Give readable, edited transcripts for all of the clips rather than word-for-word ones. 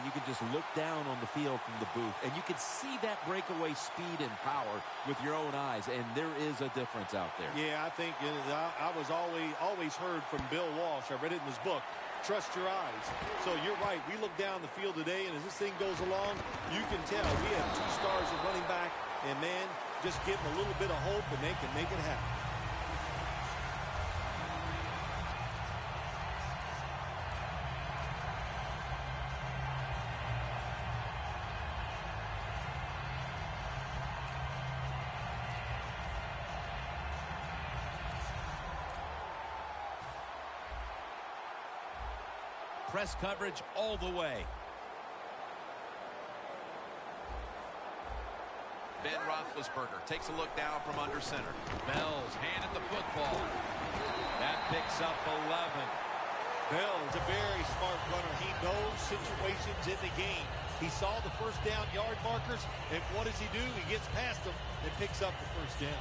you can just look down on the field from the booth, and you can see that breakaway speed and power with your own eyes, and there is a difference out there. Yeah, I think I was always heard from Bill Walsh. I read it in his book. Trust your eyes. So you're right. We look down the field today, and as this thing goes along, you can tell we have 2 stars at running back, and, man, just give them a little bit of hope, and they can make it happen. Press coverage all the way. Ben Roethlisberger takes a look down from under center. Bell's handed the football. That picks up 11. Bell's a very smart runner. He knows situations in the game. He saw the first down yard markers, and what does he do? He gets past them and picks up the first down.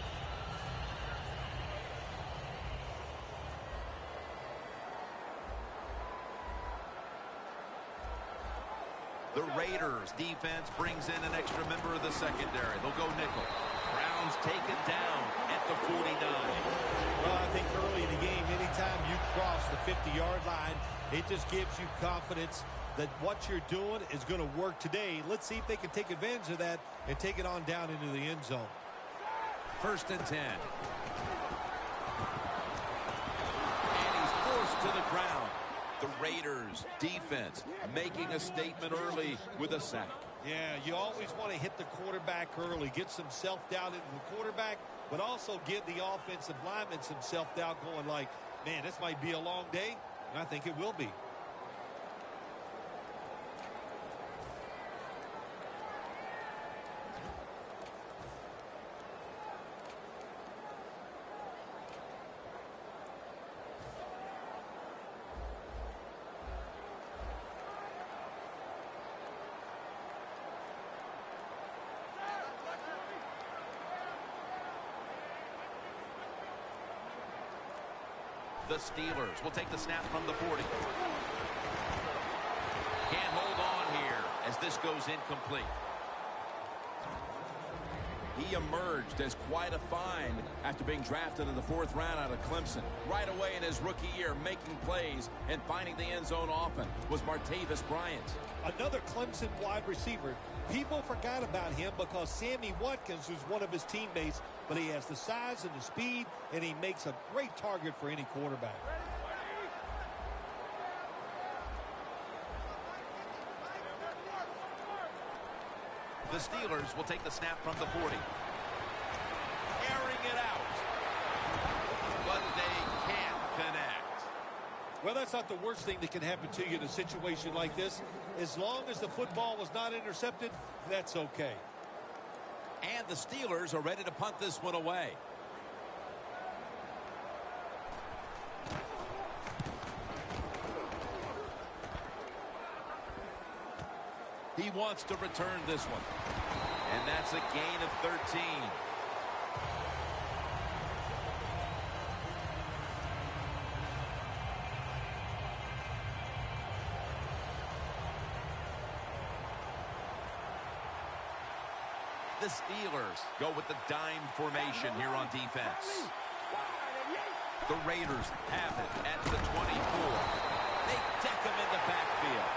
The Raiders defense brings in an extra member of the secondary. They'll go nickel. Browns taken down at the 49. Well, I think early in the game, anytime you cross the 50-yard line, it just gives you confidence that what you're doing is going to work today. Let's see if they can take advantage of that and take it on down into the end zone. 1st and 10. And he's forced to the ground. The Raiders defense making a statement early with a sack. Yeah, you always want to hit the quarterback early, get some self-doubt into the quarterback, but also give the offensive lineman some self-doubt going like, man, this might be a long day, and I think it will be. The Steelers will take the snap from the 40. Can't hold on here as this goes incomplete. He emerged as quite a find after being drafted in the 4th round out of Clemson. Right away in his rookie year, making plays and finding the end zone often was Martavis Bryant. Another Clemson wide receiver. People forgot about him because Sammy Watkins was one of his teammates, but he has the size and the speed, and he makes a great target for any quarterback. The Steelers will take the snap from the 40. Airing it out. But they can't connect. Well, that's not the worst thing that can happen to you in a situation like this. As long as the football was not intercepted, that's okay. And the Steelers are ready to punt this one away. He wants to return this one. And that's a gain of 13. The Steelers go with the dime formation here on defense. The Raiders have it at the 24. They deck them in the backfield.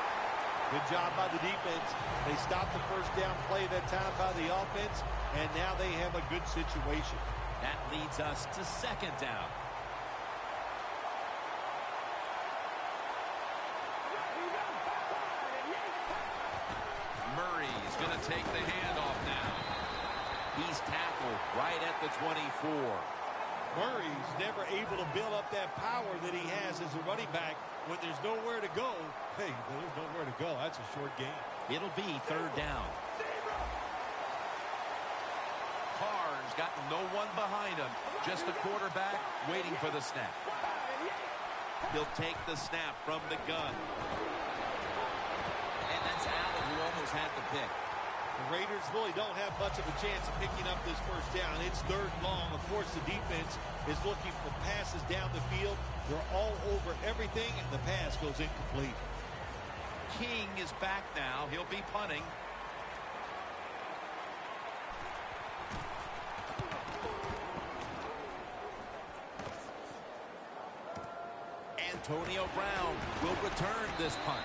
Good job by the defense. They stopped the first down play that time by the offense, and now they have a good situation. That leads us to 2nd down. Murray is going to take the handoff now. He's tackled right at the 24. Murray's never able to build up that power that he has as a running back. When there's nowhere to go, hey, there's nowhere to go. That's a short game. It'll be 3rd down. Carr's got no one behind him. Just the quarterback waiting for the snap. He'll take the snap from the gun. And that's Allen who almost had the pick. The Raiders really don't have much of a chance of picking up this first down. It's 3rd and long. Of course, the defense is looking for passes down the field. They're all over everything, and the pass goes incomplete. King is back now. He'll be punting. Antonio Brown will return this punt.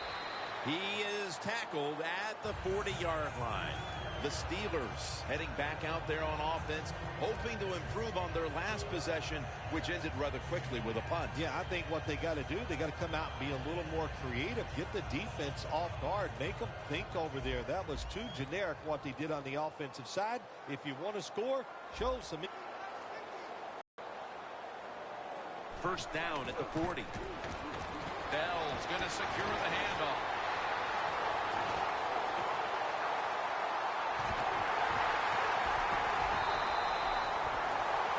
He is tackled at the 40-yard line. The Steelers heading back out there on offense, hoping to improve on their last possession, which ended rather quickly with a punt. Yeah, I think what they got to do, they got to come out and be a little more creative, get the defense off guard, make them think over there. That was too generic what they did on the offensive side. If you want to score, show some. First down at the 40. Bell's going to secure the handoff.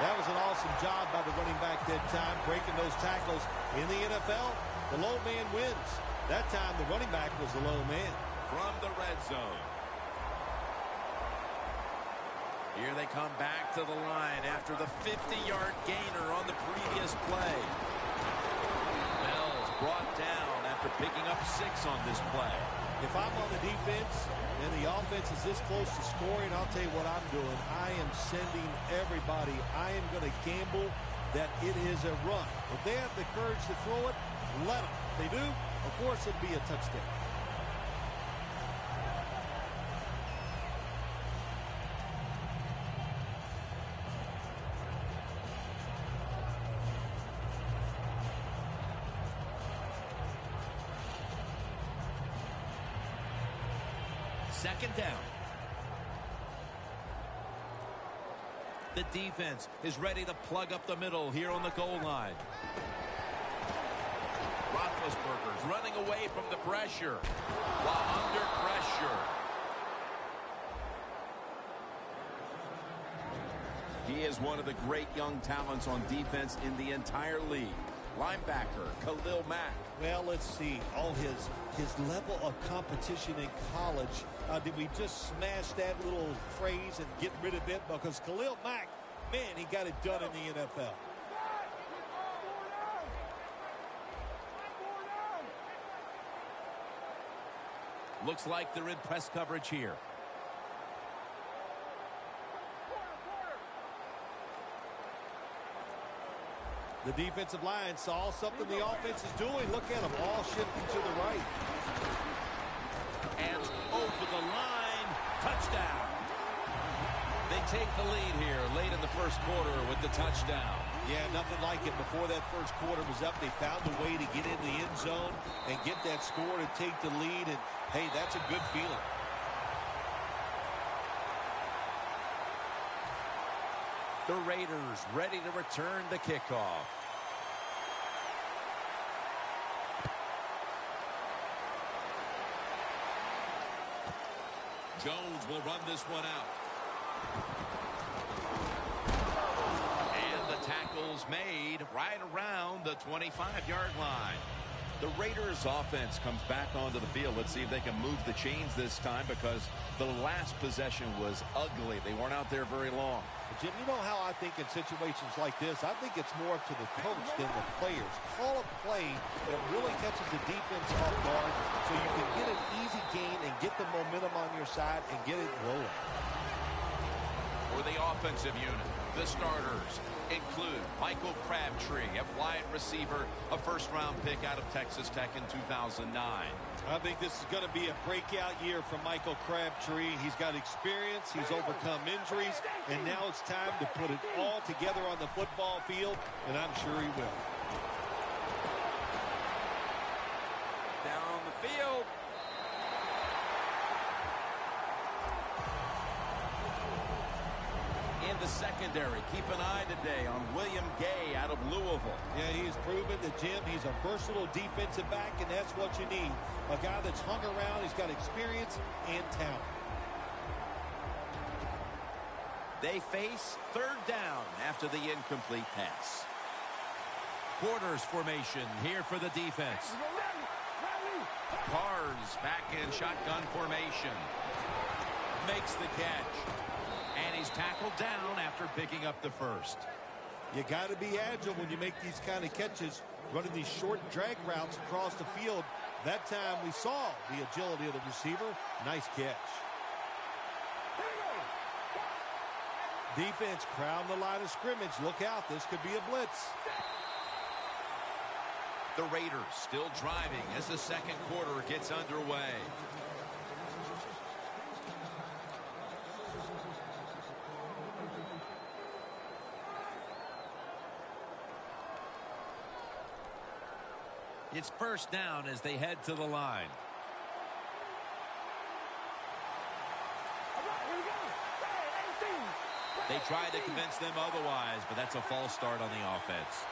That was an awesome job by the running back that time, breaking those tackles. In the NFL, the low man wins. That time, the running back was the low man. From the red zone. Here they come back to the line after the 50-yard gainer on the previous play. Bell's brought down after picking up 6 on this play. If I'm on the defense and the offense is this close to scoring, I'll tell you what I'm doing. I am sending everybody. I am going to gamble that it is a run. If they have the courage to throw it, let them. If they do, of course it'll be a touchdown. Second down. The defense is ready to plug up the middle here on the goal line. Roethlisberger's running away from the pressure while under pressure. He is one of the great young talents on defense in the entire league. Linebacker Khalil Mack. Well, let's see. Oh, his level of competition in college. Did we just smash that little phrase and get rid of it? Because Khalil Mack, man, he got it done in the NFL. Looks like they're in press coverage here. The defensive line saw something the offense is doing. Look at them all shifting to the right. And over the line, touchdown. They take the lead here late in the first quarter with the touchdown. Yeah, nothing like it. Before that first quarter was up, they found a way to get in the end zone and get that score to take the lead. And, hey, that's a good feeling. The Raiders ready to return the kickoff. Jones will run this one out. And the tackle's made right around the 25-yard line. The Raiders offense comes back onto the field. Let's see if they can move the chains this time, because the last possession was ugly. They weren't out there very long. Jim, you know how I think in situations like this, I think it's more up to the coach than the players. Call a play that really catches the defense off guard so you can get an easy gain and get the momentum on your side and get it rolling. For the offensive unit, the starters include Michael Crabtree, a wide receiver, a first-round pick out of Texas Tech in 2009. I think this is going to be a breakout year for Michael Crabtree. He's got experience. He's overcome injuries. And now it's time to put it all together on the football field, and I'm sure he will. Down the field. In the secondary, keep an eye today on William Gay out of Louisville. Yeah, he has proven that, Jim, he's a versatile defensive back, and that's what you need. A guy that's hung around, he's got experience and talent. They face third down after the incomplete pass. Quarters formation here for the defense. Carr's back in shotgun formation. Makes the catch. And he's tackled down after picking up the first. You got to be agile when you make these kind of catches, running these short drag routes across the field. That time we saw the agility of the receiver. Nice catch. Defense crowding the line of scrimmage. Look out, this could be a blitz. The Raiders still driving as the second quarter gets underway. It's first down as they head to the line. They tried to convince them otherwise, but that's a false start on the offense.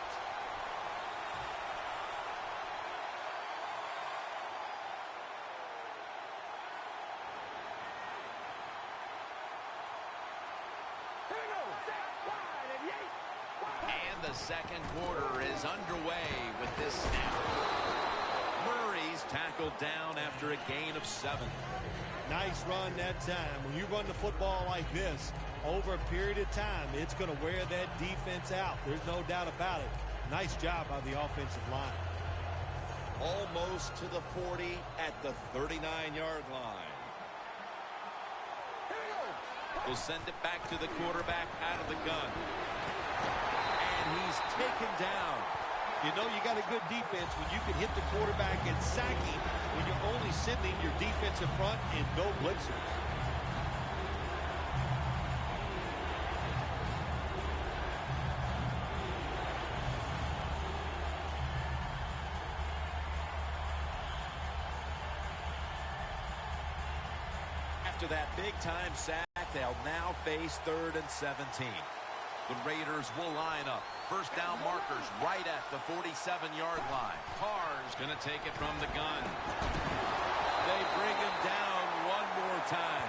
And the second quarter is underway with this snap. Murray's tackled down after a gain of 7. Nice run that time. When you run the football like this, over a period of time, it's going to wear that defense out. There's no doubt about it. Nice job by the offensive line. Almost to the 40 at the 39-yard line. We'll send it back to the quarterback out of the gun. And he's taken down. You know you got a good defense when you can hit the quarterback and sack him when you're only sending your defensive front and no blitzers. After that big-time sack, they'll now face 3rd and 17. The Raiders will line up. First down markers right at the 47-yard line. Carr's going to take it from the gun. They bring him down one more time.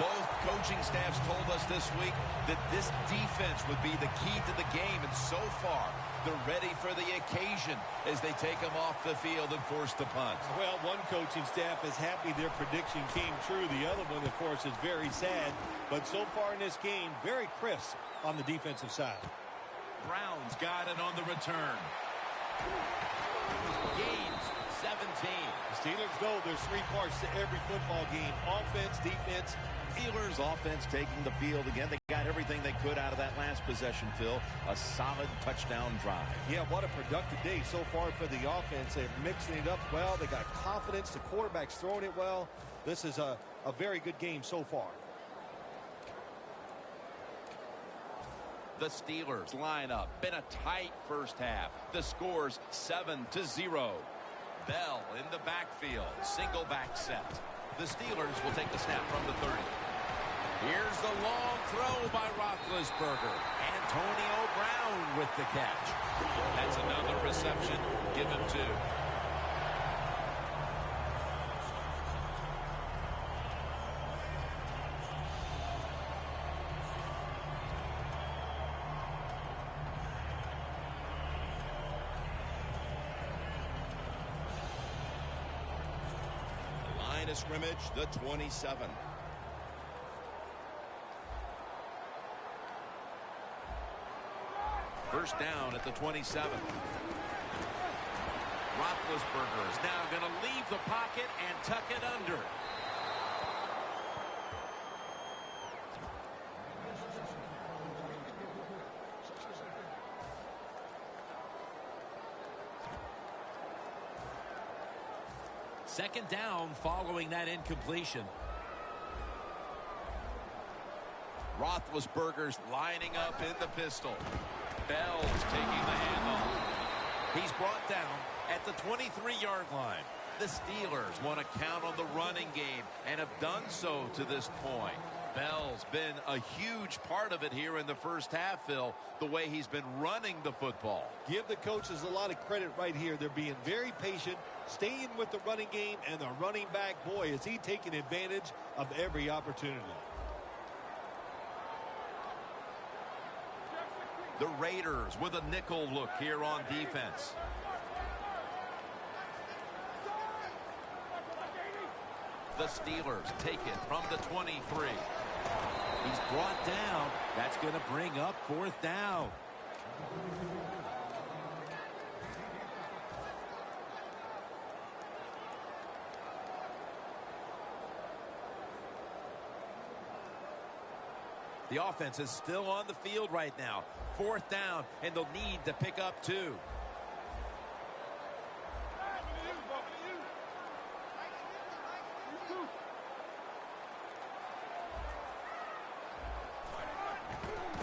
Both coaching staffs told us this week that this defense would be the key to the game, and so far they're ready for the occasion as they take him off the field and force the punt. Well, one coaching staff is happy their prediction came true. The other one, of course, is very sad. But so far in this game, very crisp on the defensive side. Brown's got it on the return. Gains 17. The Steelers know there's 3 parts to every football game: offense, defense. Steelers offense taking the field again. They got everything they could out of that last possession, Phil. A solid touchdown drive. Yeah, what a productive day so far for the offense. They're mixing it up well. They got confidence. The quarterback's throwing it well. This is a very good game so far. The Steelers line up. Been a tight first half. The score's 7-0. Bell in the backfield. Single back set. The Steelers will take the snap from the 30. Here's the long throw by Roethlisberger. Antonio Brown with the catch. That's another reception. Give him 2. Scrimmage, the 27. First down at the 27. Roethlisberger is now going to leave the pocket and tuck it under. Second down following that incompletion. Roethlisberger's lining up in the pistol. Bell's taking the handoff. He's brought down at the 23-yard line. The Steelers want to count on the running game and have done so to this point. Bell's been a huge part of it here in the first half, Phil, the way he's been running the football. Give the coaches a lot of credit right here. They're being very patient, staying with the running game, and the running back, boy, is he taking advantage of every opportunity. The Raiders with a nickel look here on defense. The Steelers take it from the 23. He's brought down. That's going to bring up 4th down. The offense is still on the field right now. 4th down, and they'll need to pick up 2.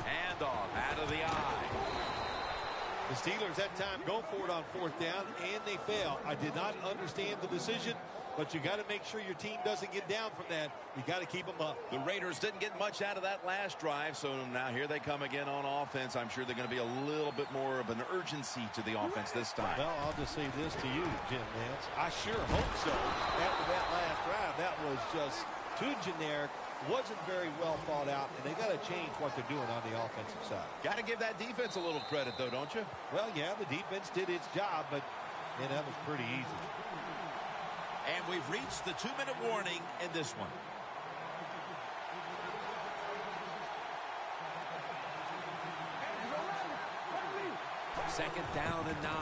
Handoff out of the eye. The Steelers that time go for it on 4th down, and they fail. I did not understand the decision, but you got to make sure your team doesn't get down from that. You got to keep them up. The Raiders didn't get much out of that last drive, so now here they come again on offense. I'm sure they're going to be a little bit more of an urgency to the offense this time. Well, I'll just say this to you, Jim Nance. I sure hope so. After that last drive, that was just too generic. Wasn't very well thought out, and they got to change what they're doing on the offensive side. Got to give that defense a little credit, though, don't you? Well, yeah, the defense did its job, but man, that was pretty easy. And we've reached the 2-minute warning in this one. Second down and 9.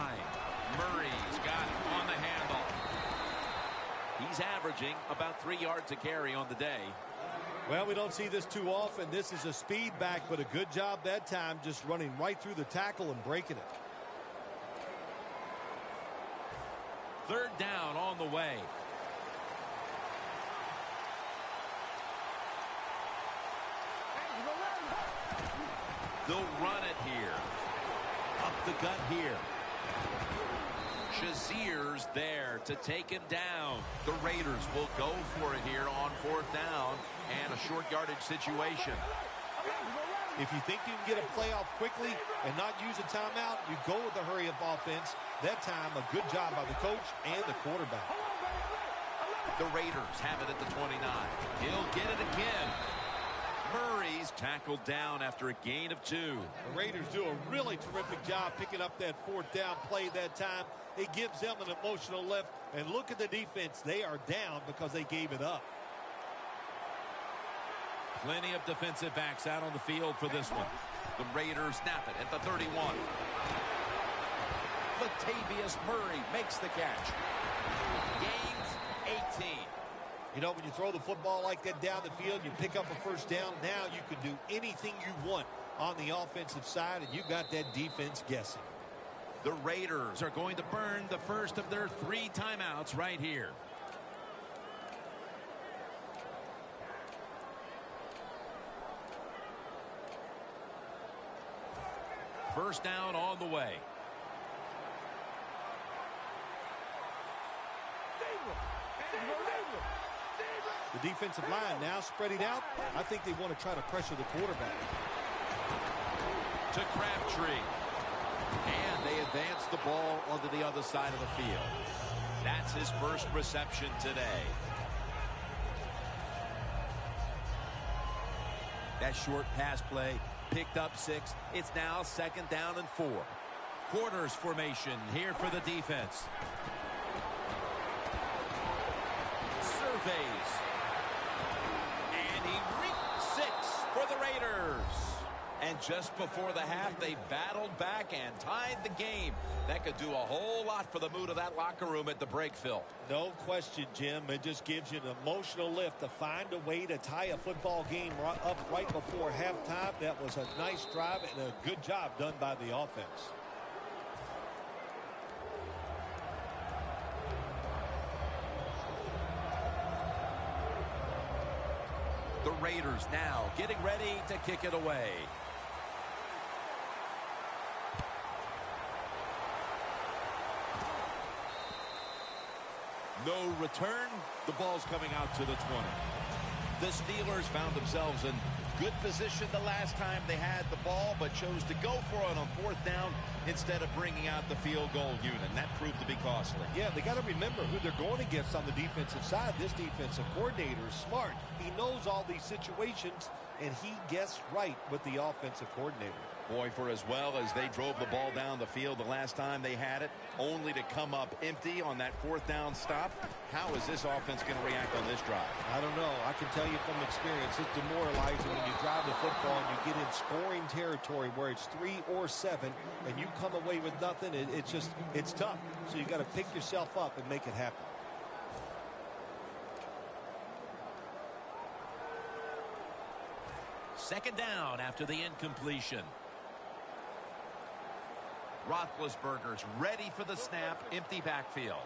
Murray's got it on the handle. He's averaging about 3 yards a carry on the day. Well, we don't see this too often. This is a speed back, but a good job that time just running right through the tackle and breaking it. 3rd down on the way. They'll run it here. Up the gut here. Shazier's there to take him down. The Raiders will go for it here on 4th down and a short yardage situation. If you think you can get a play off quickly and not use a timeout, you go with a hurry-up offense. That time, a good job by the coach and the quarterback. The Raiders have it at the 29. He'll get it again. Murray's tackled down after a gain of 2. The Raiders do a really terrific job picking up that 4th down play that time. It gives them an emotional lift. And look at the defense. They are down because they gave it up. Plenty of defensive backs out on the field for this one. The Raiders snap it at the 31. Latavius Murray makes the catch. Gains 18. You know, when you throw the football like that down the field, you pick up a 1st down. Now you can do anything you want on the offensive side, and you got that defense guessing. The Raiders are going to burn the first of their 3 timeouts right here. First down on the way. The defensive line now spreading out. I think they want to try to pressure the quarterback. To Crabtree. And they advance the ball onto the other side of the field. That's his first reception today. That short pass play picked up 6. It's now 2nd down and 4. Quarters formation here for the defense. Surveys. And he reaped 6 for the Raiders. And just before the half, they battled back and tied the game. That could do a whole lot for the mood of that locker room at the break, Phil. No question, Jim. It just gives you an emotional lift to find a way to tie a football game up right before halftime. That was a nice drive and a good job done by the offense. The Raiders now getting ready to kick it away. No return. The ball's coming out to the 20. The Steelers found themselves in good position the last time they had the ball, but chose to go for it on 4th down instead of bringing out the field goal unit. And that proved to be costly. Yeah, they got to remember who they're going against on the defensive side. This defensive coordinator is smart. He knows all these situations, and he guessed right with the offensive coordinator. Boy, for as well as they drove the ball down the field the last time they had it, only to come up empty on that 4th down stop. How is this offense going to react on this drive? I don't know. I can tell you from experience, it's demoralizing when you drive the football and you get in scoring territory where it's 3 or 7 and you come away with nothing. It's tough. So you got to pick yourself up and make it happen. Second down after the incompletion. Roethlisberger's ready for the snap. Empty backfield.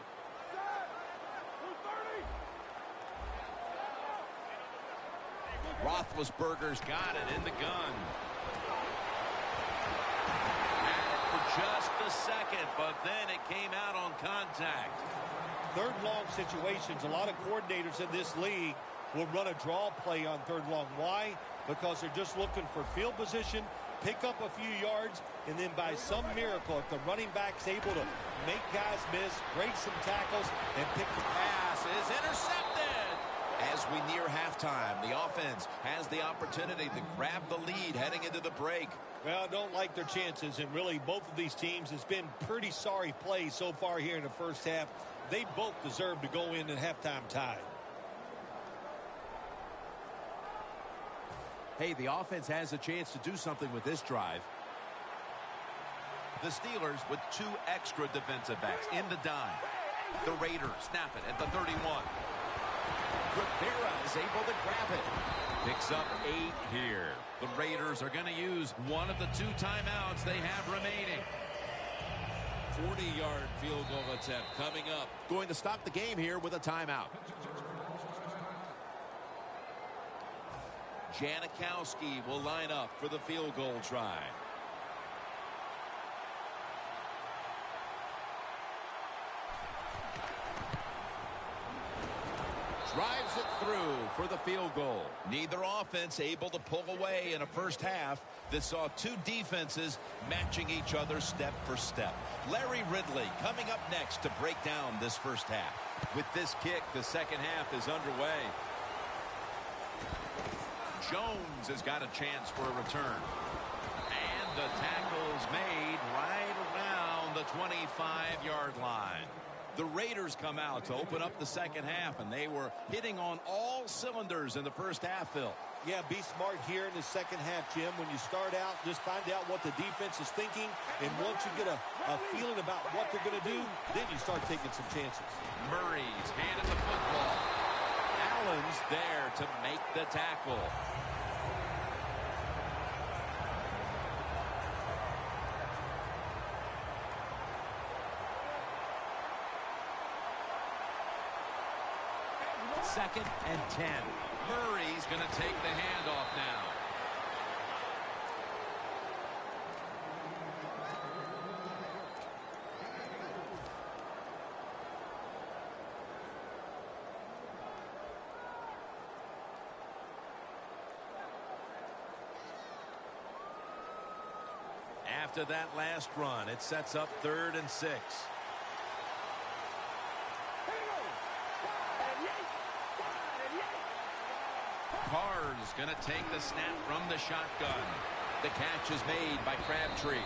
Roethlisberger's got it in the gun. Had it for just a second, but then it came out on contact. Third long situations, a lot of coordinators in this league will run a draw play on third long. Why? Because they're just looking for field position, pick up a few yards, and then by some miracle, if the running back's able to make guys miss, break some tackles, and pick the pass is intercepted. As we near halftime, the offense has the opportunity to grab the lead heading into the break. Well, I don't like their chances, and really both of these teams has been pretty sorry plays so far here in the first half. They both deserve to go in at halftime tied. Hey, the offense has a chance to do something with this drive. The Steelers with 2 extra defensive backs in the dime. The Raiders snap it at the 31. Rivera is able to grab it. Picks up 8 here. The Raiders are going to use one of the 2 timeouts they have remaining. 40-yard field goal attempt coming up. Going to stop the game here with a timeout. Janikowski will line up for the field goal try. Drives it through for the field goal. Neither offense able to pull away in a first half that saw 2 defenses matching each other step for step. Larry Ridley coming up next to break down this first half. With this kick, the second half is underway. Jones has got a chance for a return. And the tackle's made right around the 25-yard line. The Raiders come out to open up the second half, and they were hitting on all cylinders in the first half, Phil. Yeah, be smart here in the second half, Jim. When you start out, just find out what the defense is thinking, and once you get a feeling about what they're going to do, then you start taking some chances. Murray's handed the football. Allen's there to make the tackle. Second and 10. Murray's going to take the handoff now. After that last run, it sets up 3rd and 6. Carr's going to take the snap from the shotgun. The catch is made by Crabtree.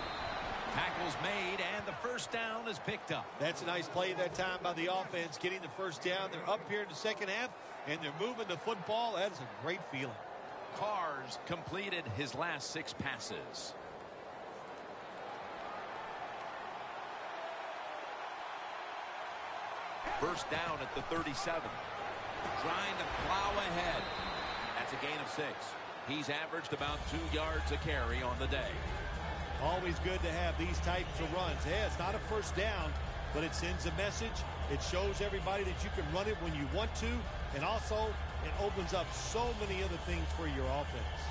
Tackle's made, and the first down is picked up. That's a nice play that time by the offense, getting the first down. They're up here in the second half, and they're moving the football. That is a great feeling. Carr's completed his last 6 passes. First down at the 37. Trying to plow ahead. That's a gain of 6. He's averaged about 2 yards a carry on the day. Always good to have these types of runs. Yeah, it's not a first down, but it sends a message. It shows everybody that you can run it when you want to, and also it opens up so many other things for your offense.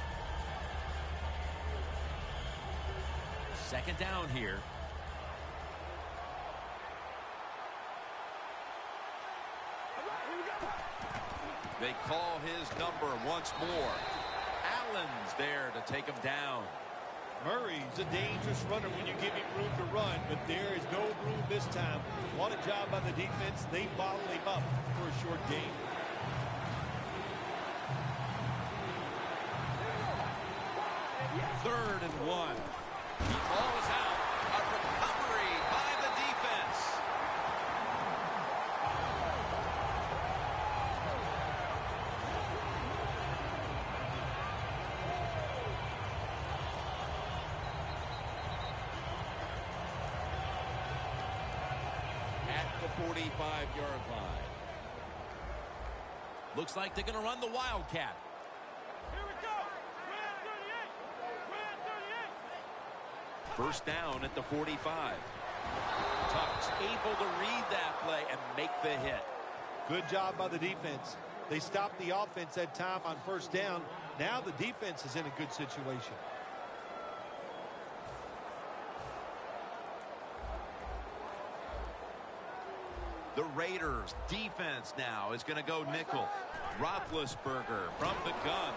Second down here. They call his number once more. Allen's there to take him down. Murray's a dangerous runner when you give him room to run, but there is no room this time. What a job by the defense. They bottled him up for a short game. Third and 1. The ball is out. A recovery by the defense. At the 45-yard line. Looks like they're going to run the Wildcat. Here we go. First down at the 45. Tuck's able to read that play and make the hit. Good job by the defense. They stopped the offense that time on first down. Now the defense is in a good situation. The Raiders defense now is going to go nickel. Roethlisberger from the gun.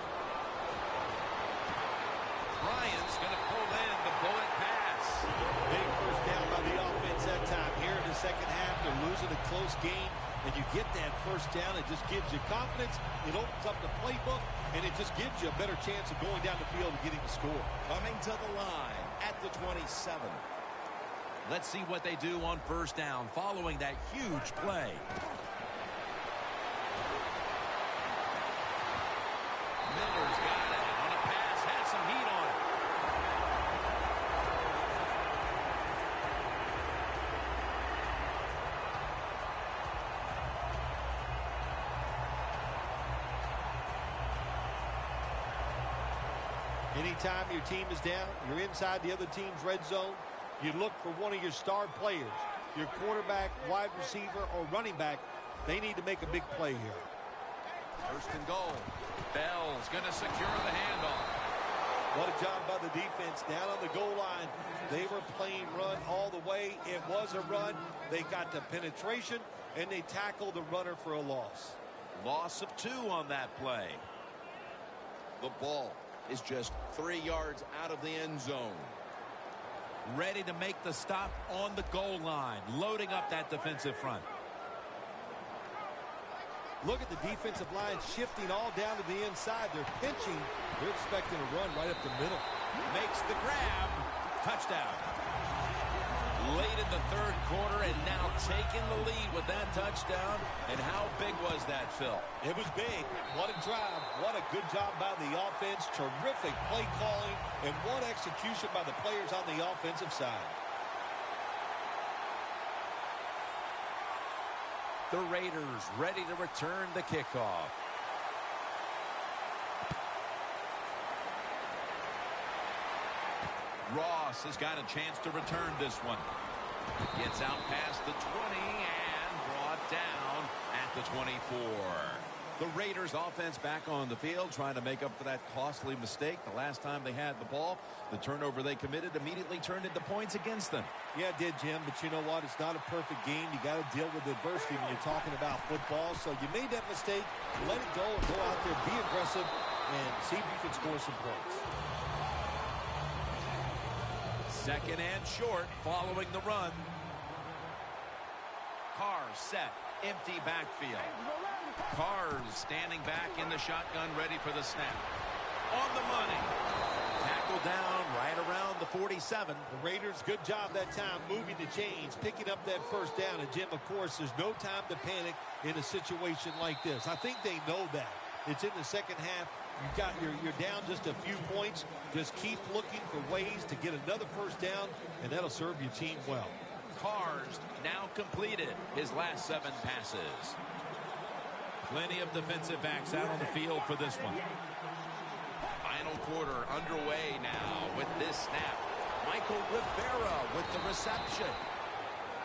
Bryant's going to pull in the bullet pass. Big first down by the offense that time. Here in the second half, they're losing a close game, and you get that first down. It just gives you confidence. It opens up the playbook, and it just gives you a better chance of going down the field and getting the score. Coming to the line at the 27. Let's see what they do on first down following that huge play. Miller's got it on a pass, has some heat on it. Anytime your team is down, you're inside the other team's red zone, you look for one of your star players, your quarterback, wide receiver, or running back. They need to make a big play here. First and goal. Bell's going to secure the handoff. What a job by the defense down on the goal line. They were playing run all the way. It was a run. They got the penetration, and they tackled the runner for a loss. Loss of 2 on that play. The ball is just 3 yards out of the end zone. Ready to make the stop on the goal line, loading up that defensive front. Look at the defensive line shifting all down to the inside. They're pinching. They're expecting a run right up the middle. Makes the grab. Touchdown. Late in the third quarter and now taking the lead with that touchdown. And how big was that, Phil? It was big. What a drive. What a good job by the offense. Terrific play calling and what execution by the players on the offensive side. The Raiders ready to return the kickoff. Ross has got a chance to return this one. Gets out past the 20 and brought down at the 24. The Raiders offense back on the field trying to make up for that costly mistake the last time they had the ball. The turnover they committed immediately turned into points against them. Yeah, it did, Jim, but you know what? It's not a perfect game. You got to deal with adversity when you're talking about football. So you made that mistake. Let it go and go out there, be aggressive, and see if you can score some points. Second and short following the run. Carr set. Empty backfield. Carr's standing back in the shotgun, ready for the snap. On the money. Tackled down right around the 47. The Raiders, good job that time moving the chains, picking up that first down. And, Jim, of course, there's no time to panic in a situation like this. I think they know that. It's in the second half. You're down just a few points. Just keep looking for ways to get another first down, and that'll serve your team well. Carr's now completed his last 7 passes. Plenty of defensive backs out on the field for this one. Final quarter underway now with this snap. Michael Rivera with the reception.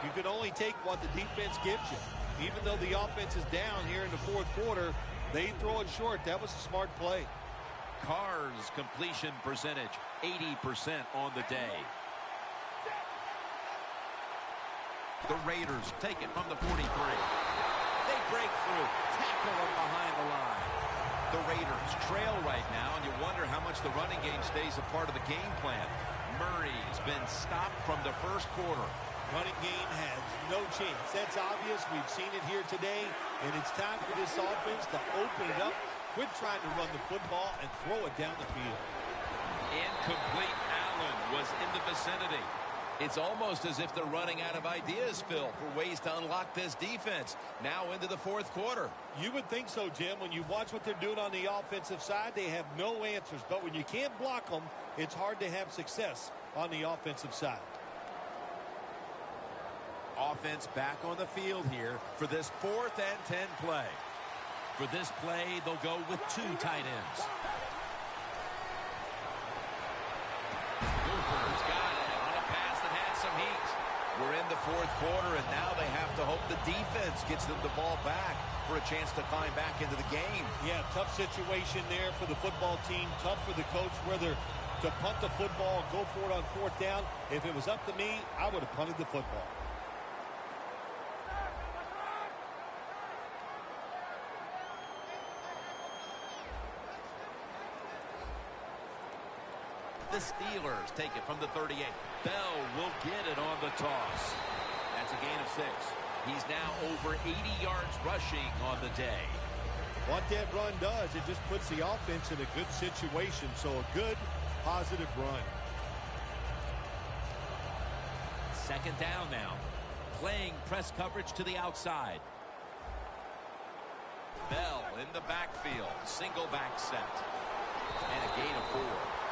You can only take what the defense gives you. Even though the offense is down here in the fourth quarter, they throw it short. That was a smart play. Carr's completion percentage, 80% on the day. The Raiders take it from the 43. They break through, tackle them behind the line. The Raiders trail right now, and you wonder how much the running game stays a part of the game plan. Murray's been stopped from the first quarter. Running game has no chance. That's obvious. We've seen it here today, and it's time for this offense to open it up, quit trying to run the football, and throw it down the field. Incomplete. Allen was in the vicinity. It's almost as if they're running out of ideas, Phil, for ways to unlock this defense. Now into the fourth quarter. You would think so, Jim. When you watch what they're doing on the offensive side, they have no answers. But when you can't block them, it's hard to have success on the offensive side. Offense back on the field here for this 4th and 10 play. For this play, they'll go with 2 tight ends. Cooper's got it on the fourth quarter, and now they have to hope the defense gets them the ball back for a chance to climb back into the game. Yeah, tough situation there for the football team. Tough for the coach, whether to punt the football, go for it on fourth down. If it was up to me, I would have punted the football. The Steelers take it from the 38. Bell will get it on the toss. That's a gain of 6. He's now over 80 yards rushing on the day. What that run does, it just puts the offense in a good situation. So a good, positive run. Second down now. Playing press coverage to the outside. Bell in the backfield. Single back set. And a gain of 4.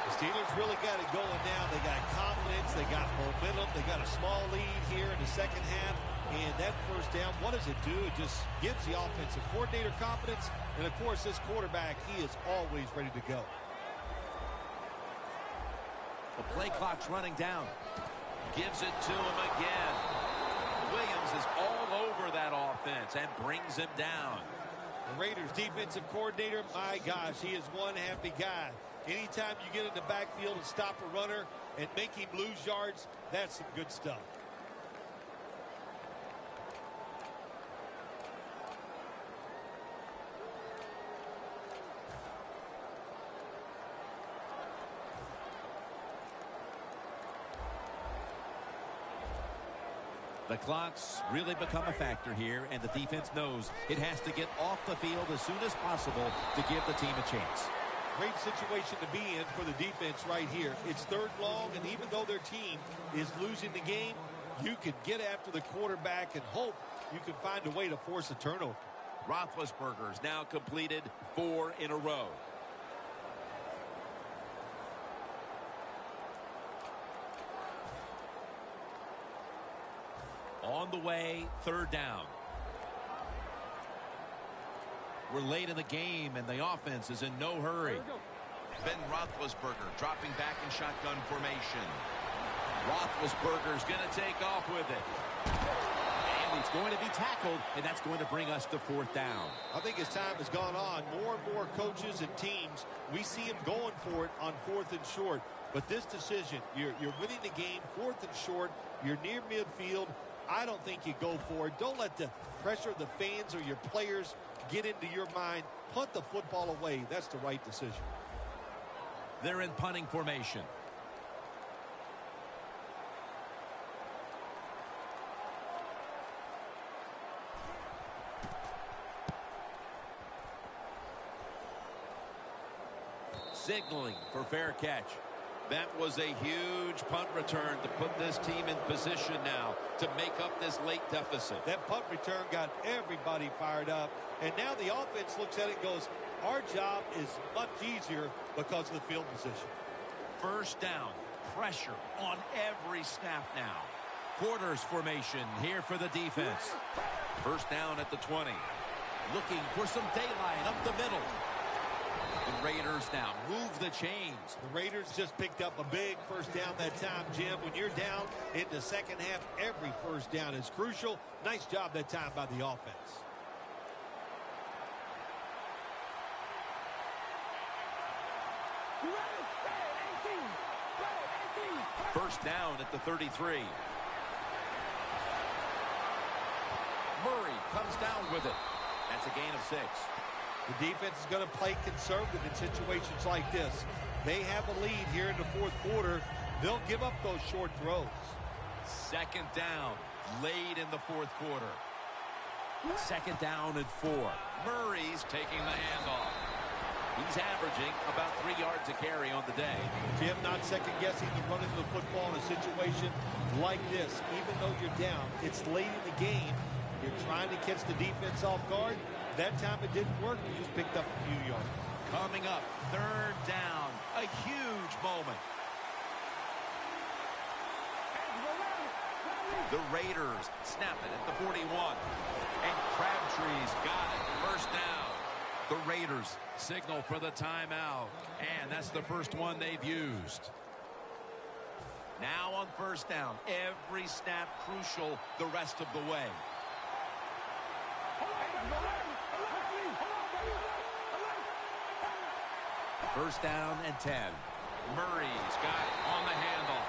The Steelers really got it going now. They got confidence. They got momentum. They got a small lead here in the second half. And that first down, what does it do? It just gives the offensive coordinator confidence. And, of course, this quarterback, he is always ready to go. The play clock's running down. Gives it to him again. Williams is all over that offense and brings him down. The Raiders defensive coordinator, my gosh, he is one happy guy. Anytime you get in the backfield and stop a runner and make him lose yards, that's some good stuff. The clock's really become a factor here, and the defense knows it has to get off the field as soon as possible to give the team a chance. Great situation to be in for the defense right here. It's third long, and even though their team is losing the game, you can get after the quarterback and hope you can find a way to force a turnover. Roethlisberger's now completed 4 in a row. On the way, third down. We're late in the game, and the offense is in no hurry. Ben Roethlisberger dropping back in shotgun formation. Roethlisberger's going to take off with it. And he's going to be tackled, and that's going to bring us to fourth down. I think as time has gone on, more and more coaches and teams, we see them going for it on fourth and short. But this decision, you're winning the game, fourth and short, you're near midfield. I don't think you go for it. Don't let the pressure of the fans or your players get into your mind. Punt the football away. That's the right decision. They're in punting formation. Signaling for fair catch. That was a huge punt return to put this team in position now to make up this late deficit. That punt return got everybody fired up. And now the offense looks at it and goes, our job is much easier because of the field position. First down. Pressure on every snap now. Quarters formation here for the defense. First down at the 20. Looking for some daylight up the middle. The Raiders now move the chains. The Raiders just picked up a big first down that time, Jim. When you're down in the second half, every first down is crucial. Nice job that time by the offense. First down at the 33. Murray comes down with it. That's a gain of 6. The defense is going to play conservative in situations like this. They have a lead here in the fourth quarter. They'll give up those short throws. Second down, late in the fourth quarter. Second down and 4. Murray's taking the handoff. He's averaging about 3 yards a carry on the day. Jim, not second-guessing the running of the football in a situation like this. Even though you're down, it's late in the game. You're trying to catch the defense off guard. That time it didn't work. You just picked up a few yards. Coming up, third down. A huge moment. The Raiders snap it at the 41. And Crabtree's got it. First down. The Raiders signal for the timeout. And that's the first one they've used. Now on first down, every snap crucial the rest of the way. First down and 10. Murray's got it on the handle.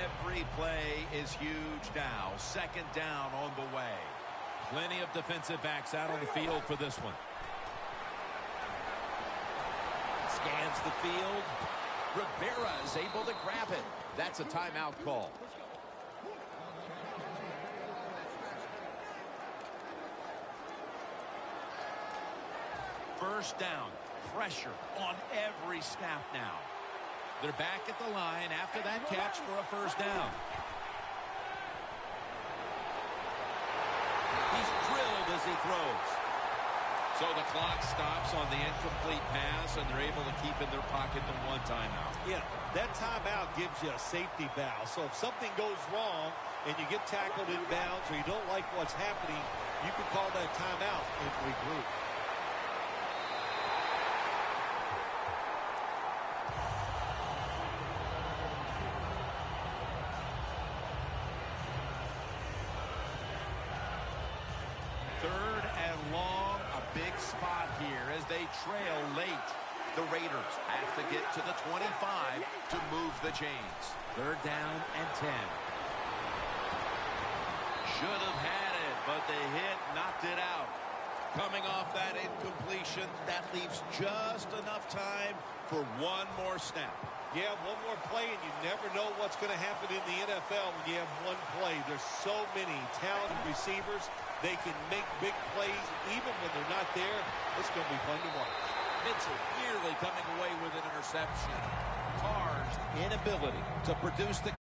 Every play is huge now. Second down on the way. Plenty of defensive backs out on the field for this one. Scans the field. Rivera is able to grab it. That's a timeout call. First down. Pressure on every snap now. They're back at the line after that catch for a first down. He's drilled as he throws. So the clock stops on the incomplete pass, and they're able to keep in their pocket the one timeout. Yeah, that timeout gives you a safety valve. So if something goes wrong and you get tackled in bounds or you don't like what's happening, you can call that timeout and regroup. Third and long, a big spot here as they trail late. The Raiders have to get to the 25 to move the chains. Third down and 10. Should have had it, but the hit knocked it out. Coming off that incompletion, that leaves just enough time for one more snap. Yeah, one more play, and you never know what's going to happen in the NFL when you have one play. There's so many talented receivers. They can make big plays even when they're not there. It's going to be fun to watch. Mitchell nearly coming away with an interception. Carr's inability to produce the